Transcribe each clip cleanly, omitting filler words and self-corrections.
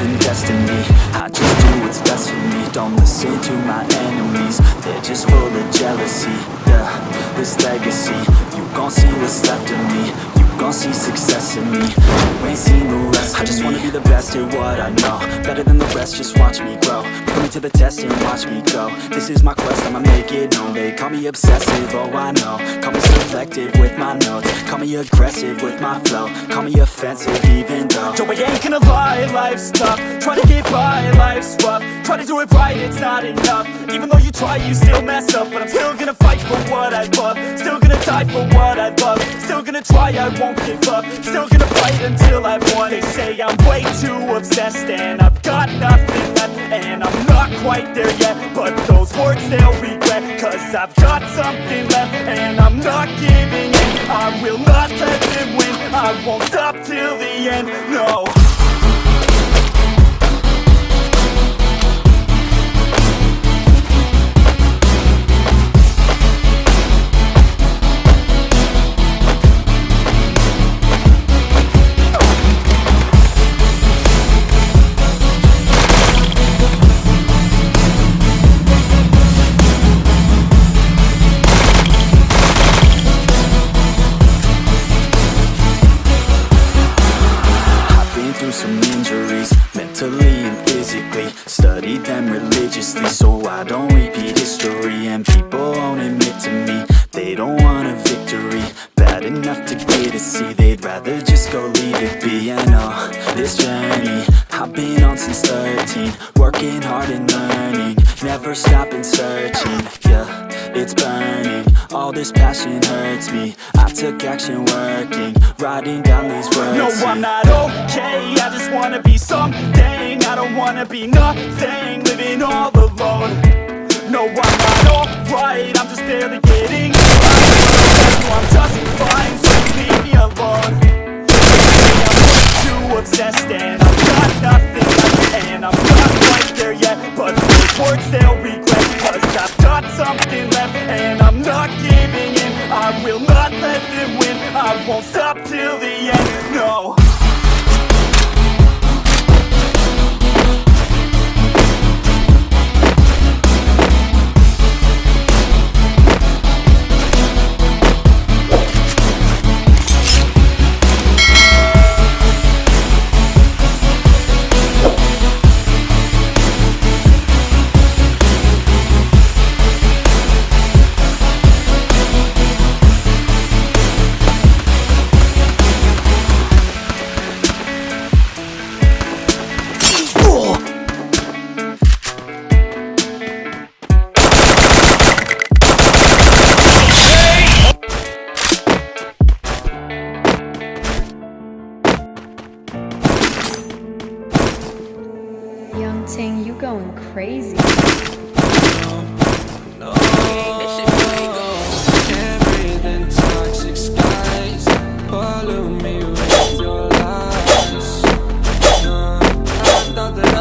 invest in me. I just do what's best for me. Don't listen to my enemies, they're just full of jealousy. Yeah, this legacy, you gon' see what's left of me. You gon' see success in me. You ain't seen the rest of me. I just wanna be the best at what I know, better than the rest, just watch me grow. Put me to the test and watch me go. This is my quest, I'ma make it known. They call me obsessive, oh I know. Call me selective with my notes. Call me aggressive with my flow. Call me offensive even though Joe, I ain't gonna lie, life's tough. Try to get by, life's rough. Try to do it right, it's not enough. Even though you try, you still mess up. But I'm still gonna fight for what I love. Still gonna die for what I love. Still gonna try, I won't give up. Still gonna fight until I've won. They say I'm way too obsessed and I've got nothing left, and I'm not quite there yet, but those words they'll regret. Cause I've got something left and I'm not giving in. I will not let them win. I won't stop till the end, no. Some injuries, mentally and physically. Studied them religiously so I don't repeat history. And people won't admit to me they don't want a victory bad enough to get a C. They'd rather just go leave it be. I know this journey I've been on since 13, working hard and learning, never stopping searching. Yeah, it's burning, all this passion hurts me. I took action working, writing down these words. No, I'm not okay, I just wanna be something. I don't wanna be nothing, living all alone. No, I'm not alright, I'm just barely getting by. I'm just fine, so leave me alone. I'm too obsessed and I've got nothing left, and I'm not quite there yet, but those words they'll regret. Cause I've got something left and I'm not giving in. I will not let them win. I won't stop till the end, no. Young Ting, you going crazy. No, can't breathe in toxic skies. Pollute me with your lies. No, I thought that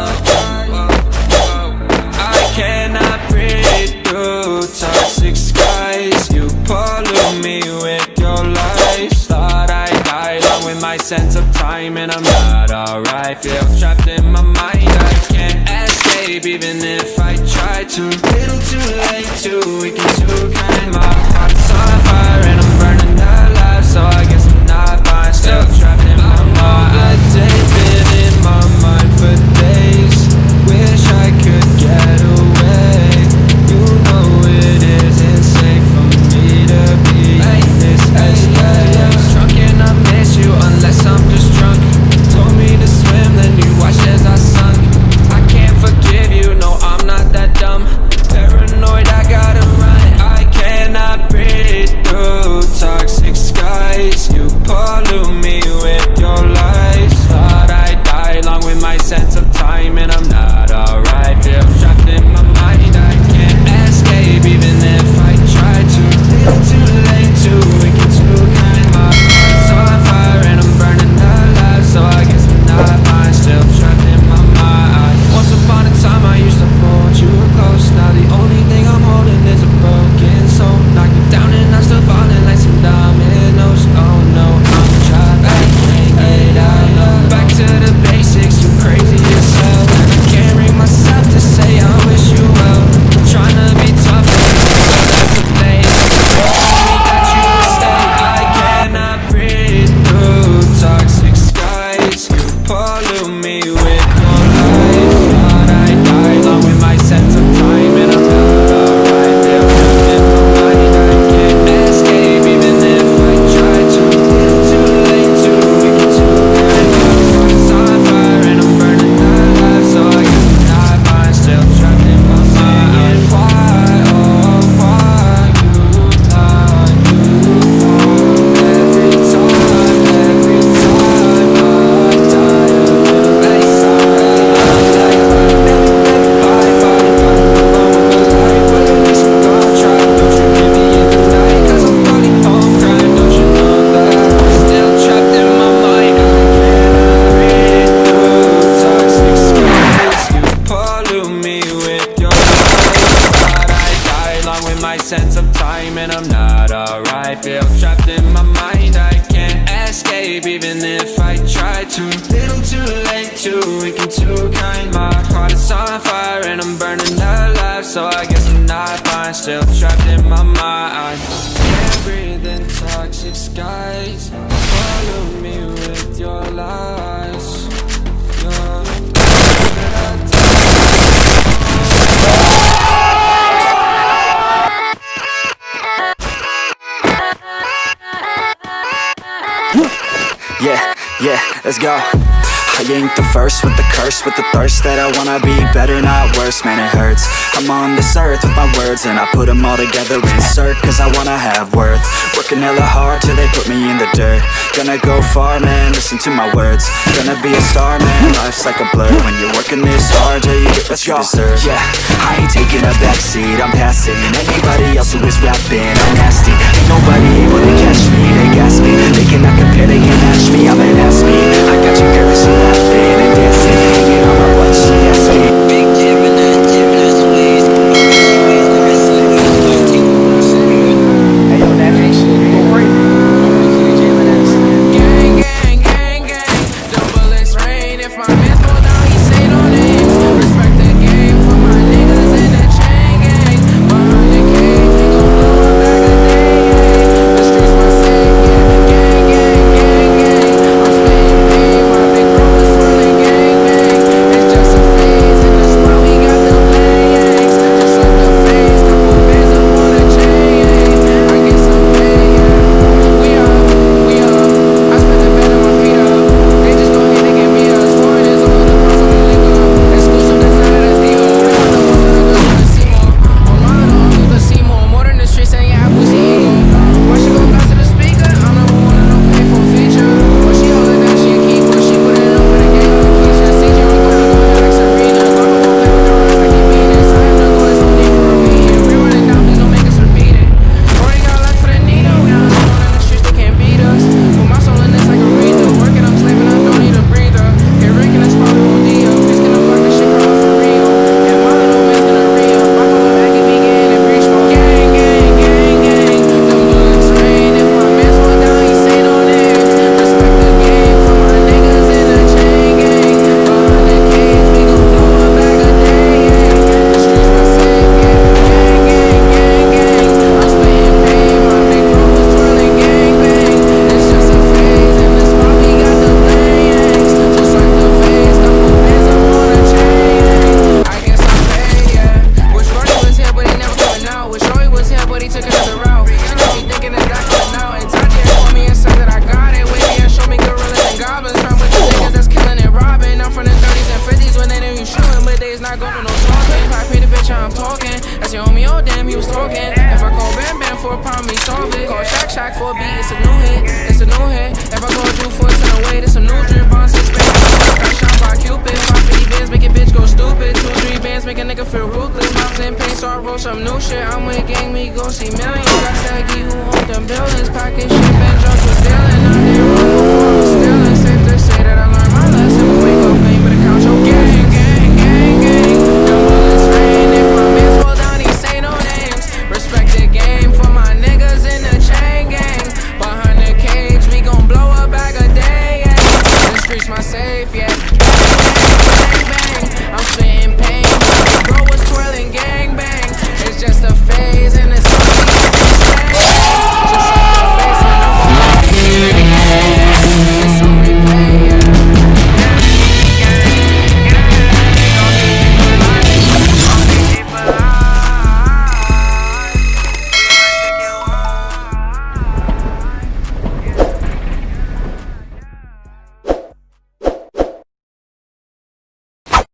I cannot breathe through toxic skies. You pollute me with your lies. Thought I died on with my sense of time, and I'm not alright. Feel trapped in my mind, I can't escape even if I try to. Little too late, too weak and too kind. My heart's on fire and I'm burning alive, so I guess I'm not fine. Still trapped in my mind. A day been in my mind for days. Wish I could get away. You know it isn't safe for me to be in this place. Drunk and I miss you unless I'm just drunk. Told me to swim, then you watched as I sunk. I can't forgive you, no, I'm not that dumb. Paranoid, I gotta run. I cannot breathe through toxic skies. even if I try to. Little too late, too weak and too kind. My heart is on fire and I'm burning alive. So I guess I'm not fine, still trapped in my mind. Can't breathe in toxic skies. Follow me with your lies. Yeah, let's go. I ain't the first with the curse, with the thirst that I wanna be better, not worse, man it hurts. I'm on this earth with my words and I put them all together, insert, cause I wanna have worth. Working hella hard till they put me in the dirt. Gonna go far, man, listen to my words. Gonna be a star, man, life's like a blur. When you're working this hard, yeah, you get what you deserve. Yeah, I ain't taking a backseat, I'm passing anybody else who is rapping, I'm nasty. Ain't nobody able to catch me, they gas me. They cannot compare, they can't match